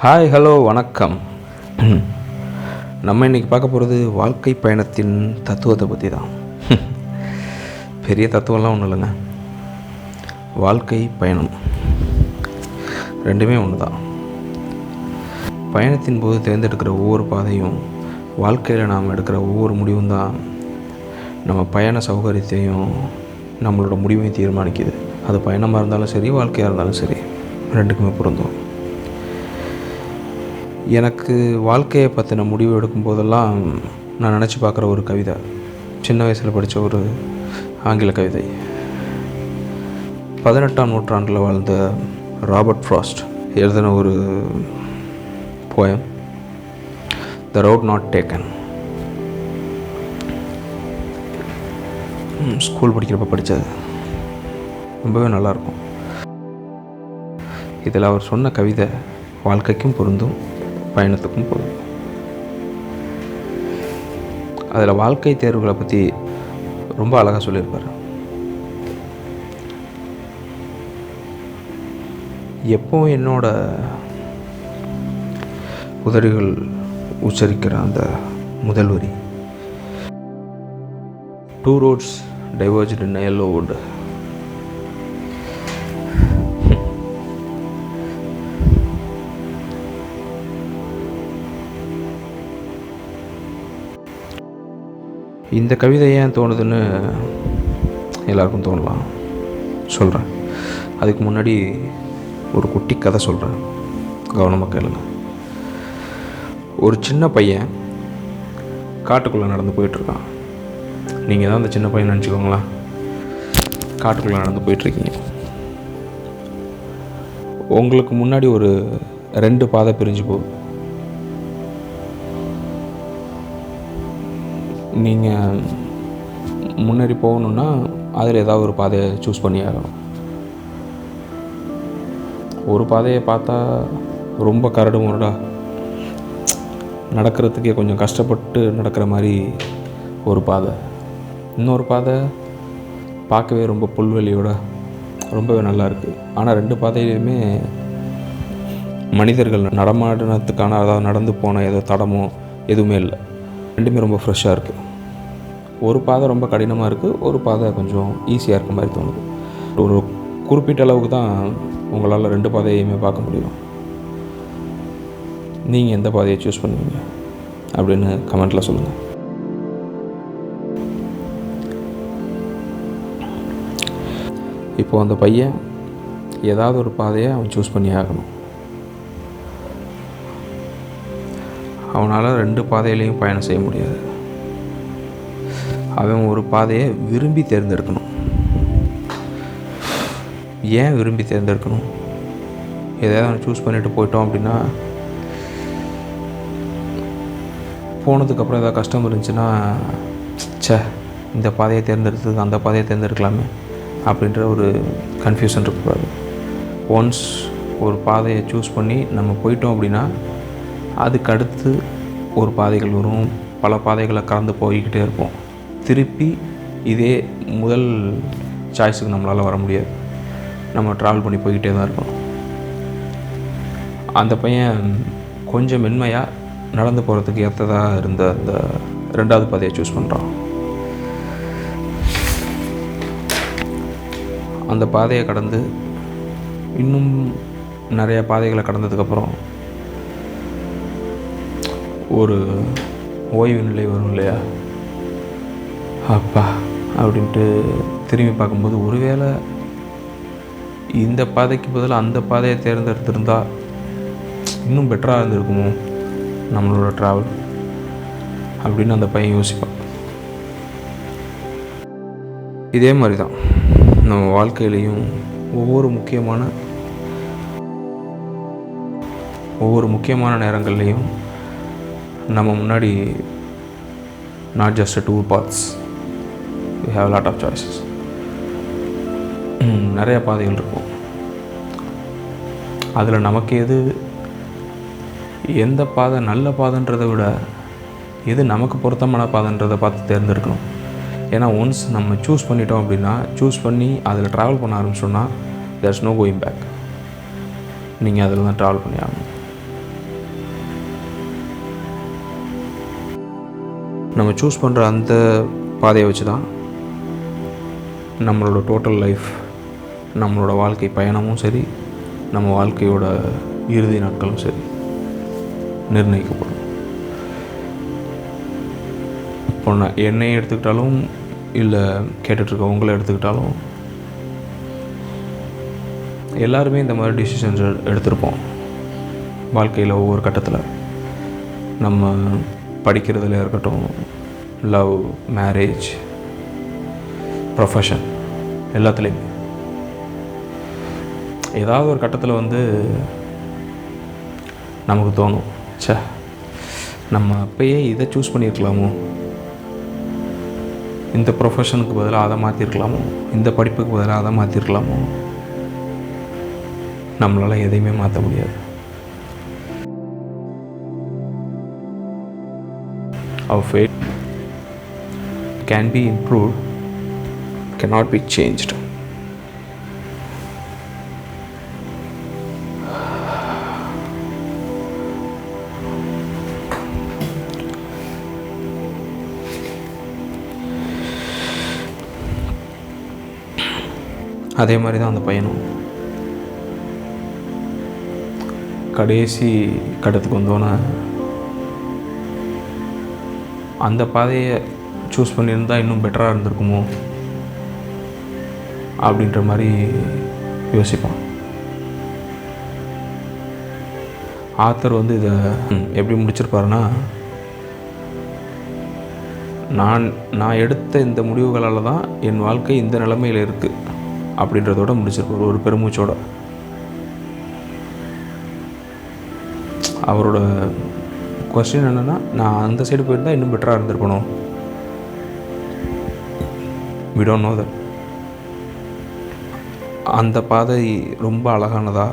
Hi, hello, வணக்கம். நம்ம இன்றைக்கி பார்க்க போகிறது வாழ்க்கை பயணத்தின் தத்துவத்தை பற்றி தான். பெரிய தத்துவம்லாம் ஒன்றும் இல்லைங்க. வாழ்க்கை பயணம் ரெண்டுமே ஒன்று தான். பயணத்தின் போது தேர்ந்தெடுக்கிற ஒவ்வொரு பாதையும், வாழ்க்கையில் நாம் எடுக்கிற ஒவ்வொரு முடிவும் தான் நம்ம பயண சௌகரியத்தையும் நம்மளோட முடிவையும் தீர்மானிக்குது. அது பயணமாக இருந்தாலும் சரி, வாழ்க்கையாக இருந்தாலும் சரி, ரெண்டுக்குமே பொருந்தும். எனக்கு வாழ்க்கையை பற்றின முடிவு எடுக்கும் போதெல்லாம் நான் நினச்சி பார்க்குற ஒரு கவிதை, சின்ன வயசில் படித்த ஒரு ஆங்கில கவிதை. 18ஆம் நூற்றாண்டில் வாழ்ந்த ராபர்ட் ஃப்ராஸ்ட் எழுதின ஒரு poem, the road not taken. School படிக்கிறப்ப படித்தது, ரொம்பவே நல்லாயிருக்கும். இதில் அவர் சொன்ன கவிதை வாழ்க்கைக்கும் பொருந்தும், பயணத்துக்கும் பொருந்தும். அதில் வாழ்க்கை தேர்வுகளை பற்றி ரொம்ப அழகாக சொல்லியிருப்பார். எப்போவும் என்னோட உதடுகள் உச்சரிக்கிற அந்த முதல் வரி, 2 roads diverged in a yellow wood. இந்த கவிதை ஏன் தோணுதுன்னு எல்லாருக்கும் தோணலாம். சொல்கிறேன். அதுக்கு முன்னாடி ஒரு குட்டி கதை சொல்கிறேன், கவனமாக கேளுங்க. ஒரு சின்ன பையன் காட்டுக்குள்ளே நடந்து போயிட்டுருக்கான். நீங்கள் தான் அந்த சின்ன பையன் நினச்சிக்கோங்களேன். காட்டுக்குள்ளே நடந்து போயிட்டுருக்கீங்க. உங்களுக்கு முன்னாடி ஒரு 2 பாதை பிரிஞ்சு போகுது. நீங்கள் முன்னாடி போகணுன்னா அதில் ஏதாவது ஒரு பாதையை சூஸ் பண்ணி ஆகணும். ஒரு பாதையை பார்த்தா ரொம்ப கரடு முரடா, நடக்கிறதுக்கே கொஞ்சம் கஷ்டப்பட்டு நடக்கிற மாதிரி ஒரு பாதை. இன்னொரு பாதை பார்க்கவே ரொம்ப புல்வெளியோட ரொம்பவே நல்லா இருக்குது. ஆனால் 2 பாதையிலையுமே மனிதர்கள் நடமாடினத்துக்கான, அதாவது நடந்து போன ஏதோ தடமோ எதுவுமே இல்லை. ரெண்டுமே ரொம்ப ஃப்ரெஷ்ஷாக இருக்குது. ஒரு பாதை ரொம்ப கடினமாக இருக்குது, ஒரு பாதை கொஞ்சம் ஈஸியாக இருக்க மாதிரி தோணுது. ஒரு குறிப்பிட்ட அளவுக்கு தான் உங்களால் 2 பாதையுமே பார்க்க முடியும். நீங்கள் எந்த பாதையை சூஸ் பண்ணுவீங்க அப்படின்னு கமெண்ட்டில் சொல்லுங்கள். இப்போது அந்த பையன் ஏதாவது ஒரு பாதையை அவன் சூஸ் பண்ணி ஆகணும். அவனால் 2 பாதையிலையும் பயணம் செய்ய முடியாது. அவன் ஒரு பாதையை விரும்பி தேர்ந்தெடுக்கணும். ஏன் விரும்பி தேர்ந்தெடுக்கணும்? எதாவது அவன் சூஸ் பண்ணிவிட்டு போயிட்டோம் அப்படின்னா, போனதுக்கப்புறம் ஏதாவது கஷ்டம் இருந்துச்சுன்னா, இந்த பாதையை தேர்ந்தெடுத்ததுக்கு அந்த பாதையை தேர்ந்தெடுக்கலாமே அப்படின்ற ஒரு கன்ஃபியூஷன் இருக்கக்கூடாது. ஒன்ஸ் ஒரு பாதையை சூஸ் பண்ணி நம்ம போயிட்டோம் அப்படின்னா, அதுக்கு அடுத்து ஒரு பாதைகள் வரும், பல பாதைகளை கலந்து போய்கிட்டே இருப்போம். திருப்பி இதே முதல் சாய்ஸுக்கு நம்மளால் வர முடியாது. நம்ம ட்ராவல் பண்ணி போய்கிட்டே தான் இருக்கணும். அந்த பையன் கொஞ்சம் மென்மையாக நடந்து போகிறதுக்கு ஏற்றதாக இருந்த அந்த 2வது பாதையை சூஸ் பண்ணுறான். அந்த பாதையை கடந்து இன்னும் நிறைய பாதைகளை கடந்ததுக்கப்புறம் ஒரு ஓய்வு நிலை வரும் இல்லையா, அப்பா அப்படின்ட்டு திரும்பி பார்க்கும்போது, ஒருவேளை இந்த பாதைக்கு பதிலாக அந்த பாதையை தேர்ந்தெடுத்திருந்தா இன்னும் பெட்டராக இருந்திருக்குமோ நம்மளோட ட்ராவல் அப்படின்னு அந்த பையன் யோசிப்பான். இதே மாதிரி தான் நம்ம வாழ்க்கையிலையும் ஒவ்வொரு முக்கியமான நேரங்கள்லேயும் நம்ம முன்னாடி not just 2 paths, we have a lot of choices. நிறைய பாதைகள் இருக்கும். அதில் நமக்கு எந்த பாதை நல்ல பாதைன்றதை விட எது நமக்கு பொருத்தமான பாதைன்றதை பார்த்து தேர்ந்தெடுக்கணும். ஏன்னா ஒன்ஸ் நம்ம சூஸ் பண்ணிட்டோம் அப்படின்னா, சூஸ் பண்ணி அதில் ட்ராவல் பண்ண ஆரம்பிச்சோன்னா there's no going back. நீங்கள் அதில் தான் ட்ராவல் பண்ணி ஆகணும். நம்ம சூஸ் பண்ணுற அந்த பாதையை வச்சு தான் நம்மளோட டோட்டல் லைஃப், நம்மளோட வாழ்க்கை பயணமும் சரி, நம்ம வாழ்க்கையோட இறுதி நாட்களும் சரி நிர்ணயிக்கப்படும். இப்போ நான் என்னையை எடுத்துக்கிட்டாலும் இல்லை கேட்டுட்ருக்க உங்களை எடுத்துக்கிட்டாலும் எல்லாருமே இந்த மாதிரி டிசிஷன்ஸ் எடுத்திருப்போம் வாழ்க்கையில். ஒவ்வொரு கட்டத்தில் நம்ம படிக்கிறதுல இருக்கட்டும், லவ், மேரேஜ், ப்ரொஃபஷன், எல்லாத்துலேயுமே ஏதாவது ஒரு கட்டத்தில் நமக்கு தோணும், நம்ம அப்பயே இதை சூஸ் பண்ணியிருக்கலாமோ, இந்த ப்ரொஃபஷனுக்கு பதிலாக அதை மாற்றிருக்கலாமோ, இந்த படிப்புக்கு பதிலாக அதை மாற்றிருக்கலாமோ. நம்மளால் எதையுமே மாற்ற முடியாது. Our fate can be improved, cannot be changed. அதே மாதிரி தான் அந்த பையனும் கடைசி கட்டத்துக்கு வந்தோன்னே அந்த பாதையை சூஸ் பண்ணியிருந்தால் இன்னும் பெட்டராக இருந்திருக்குமோ அப்படின்ற மாதிரி யோசிப்பான். ஆத்தர் இதை எப்படி முடிச்சிருப்பாருன்னா, நான் எடுத்த இந்த முடிவுகளால் தான் என் வாழ்க்கை இந்த நிலைமையில் இருக்குது அப்படின்றதோட முடிச்சிருப்பார், ஒரு பெருமூச்சோட. அவரோட கொஸ்டின் என்னென்னா, நான் அந்த சைடு போயிருந்தால் இன்னும் பெட்டராக இருந்திருக்கணும். We don't know that. அந்த பாதை ரொம்ப அழகானதா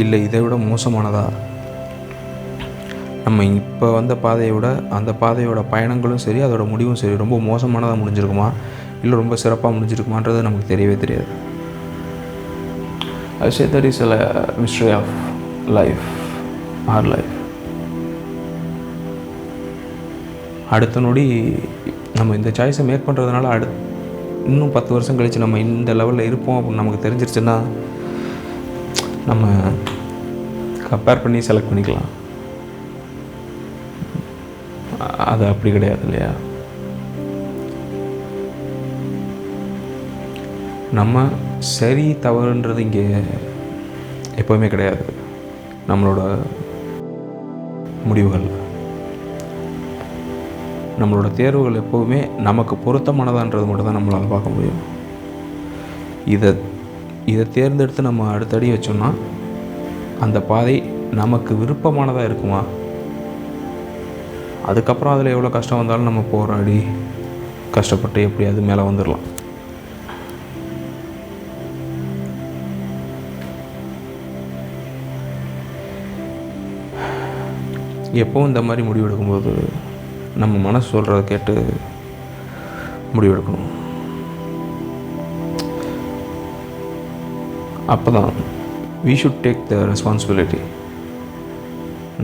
இல்லை இதை விட மோசமானதா? நம்ம இப்போ வந்த பாதையை விட அந்த பாதையோட பயணங்களும் சரி, அதோட முடிவும் சரி ரொம்ப மோசமானதாக முடிஞ்சிருக்குமா இல்லை ரொம்ப சிறப்பாக முடிஞ்சிருக்குமான்றது நமக்கு தெரியவே தெரியாது. I say that is a mystery of life, our life. அடுத்த நொடி நம்ம இந்த சாய்ஸை மேக் பண்ணுறதுனால இன்னும் 10 வருஷம் கழித்து நம்ம இந்த லெவலில் இருப்போம் அப்படின்னு நமக்கு தெரிஞ்சிருச்சுன்னா நம்ம கம்பேர் பண்ணி செலக்ட் பண்ணிக்கலாம். அது அப்படி கிடையாது இல்லையா? நம்ம சரி தவறுன்றது இங்கே எப்போவுமே கிடையாது. நம்மளோட முடிவுகள், நம்மளோட தேர்வுகள் எப்போவுமே நமக்கு பொருத்தமானதான்றது மட்டும் தான் நம்மளால் பார்க்க முடியும். இதை தேர்ந்தெடுத்து நம்ம அடுத்தடி வச்சோம்னா அந்த பாதை நமக்கு விருப்பமானதாக இருக்குமா? அதுக்கப்புறம் அதில் எவ்வளோ கஷ்டம் வந்தாலும் நம்ம போராடி கஷ்டப்பட்டு எப்படியாவது மேலே வந்துடலாம். எப்போவும் இந்த மாதிரி முடிவெடுக்கும்போது நம்ம மனசு சொல்கிறத கேட்டு முடிவெடுக்கணும். அப்போ தான் we should take the responsibility.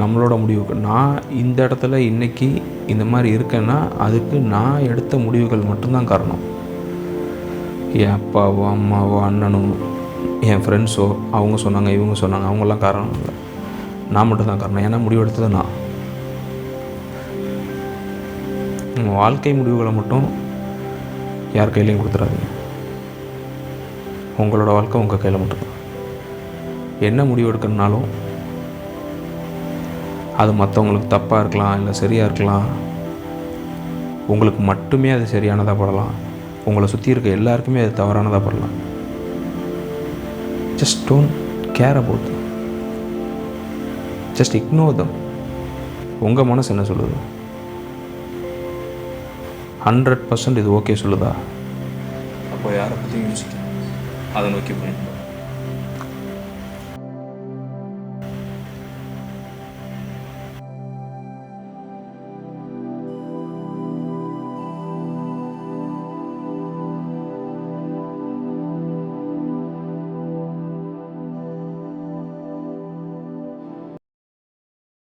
நம்மளோட முடிவுக்கு, நான் இந்த இடத்துல இன்றைக்கி இந்த மாதிரி இருக்கேன்னா அதுக்கு நான் எடுத்த முடிவுகள் மட்டும்தான் காரணம். என் அப்பாவோ அம்மாவோ அண்ணனோ என் ஃப்ரெண்ட்ஸோ அவங்க சொன்னாங்க இவங்க சொன்னாங்க அவங்களாம் காரணம் இல்லை, நான் மட்டும்தான் காரணம். ஏன்னா முடிவெடுத்தது நான். வாழ்க்கை முடிவுகளை மட்டும் யார் கையிலையும் கொடுத்துடாதீங்க. உங்களோட வாழ்க்கை உங்கள் கையில் மட்டும்தான். என்ன முடிவு எடுக்கணுனாலும் அது மற்றவங்களுக்கு தப்பாக இருக்கலாம், இல்லை சரியாக இருக்கலாம். உங்களுக்கு மட்டுமே அது சரியானதாக படலாம், உங்களை சுற்றி இருக்க எல்லாருக்குமே அது தவறானதாக படலாம். Just don't care about them. Just ignore them. உங்கள் மனசு என்ன சொல்லுது? 100% இது ஓகே சொல்லுதா? அப்போ யாரை பற்றி யோசிக்க அதை நோக்கி போய்